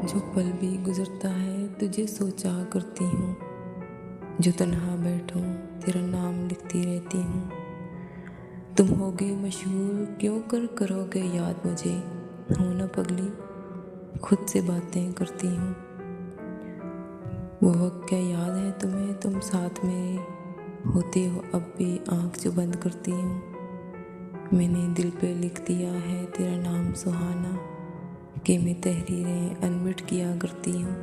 जो पल भी गुजरता है तुझे सोचा करती हूँ। जो तन्हा बैठूं तेरा नाम लिखती रहती हूँ। तुम होगे मशहूर क्यों करोगे याद मुझे। हो ना पगली खुद से बातें करती हूँ। वो वक्त क्या याद है तुम्हें, तुम साथ मेरे होते हो अब भी आँख जो बंद करती हूँ। मैंने दिल पे लिख दिया है तेरा नाम सुहाना, कि मैं तहरीरें अनमिट किया करती हूँ।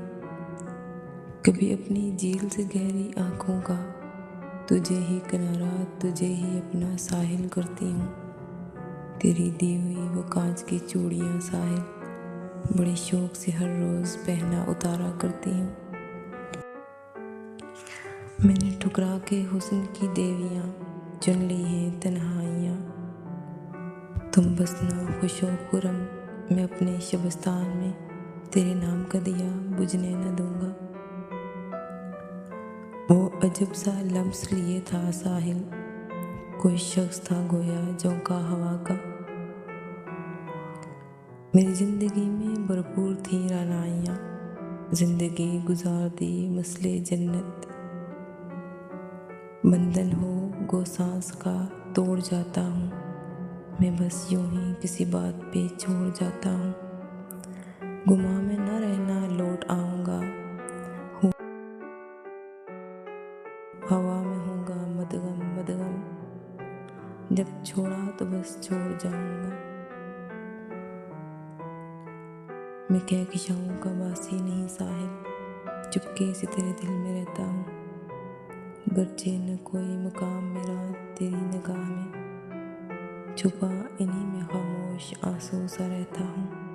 कभी अपनी झील से गहरी आँखों का तुझे ही किनारा, तुझे ही अपना साहिल करती हूँ। तेरी दी हुई वो कांच की चूड़ियाँ साहिल बड़े शौक से हर रोज़ पहना उतारा करती हूँ। मैंने ठुकरा के हुस्न की देवियाँ चुन ली हैं तन्हाइयाँ। तुम बसना खुशो खुरम, मैं अपने शबस्तान में तेरे नाम का दिया बुझने न दूंगा। वो अजब सा लम्स लिए था साहिल, कोई शख्स था गोया झोंका हवा का। मेरी जिंदगी में भरपूर थी रानाइयाँ, जिंदगी गुजार दी मसले जन्नत। बंधन हो गो सांस का तोड़ जाता हूँ, मैं बस यूं ही किसी बात पे छोड़ जाता हूँ। गुमा में न रहना लौट आऊँगा, हवा में होगा मदगम मदगम, जब छोड़ा तो बस छोड़ जाऊँगा। मैं कह कि शाम का बासी नहीं साहिल, चुपके से तेरे दिल में रहता हूँ। गरचे न कोई मुकाम मेरा तेरी निगाह में, छुपा इन्हीं में खामोश आंसू सा रहता हूँ।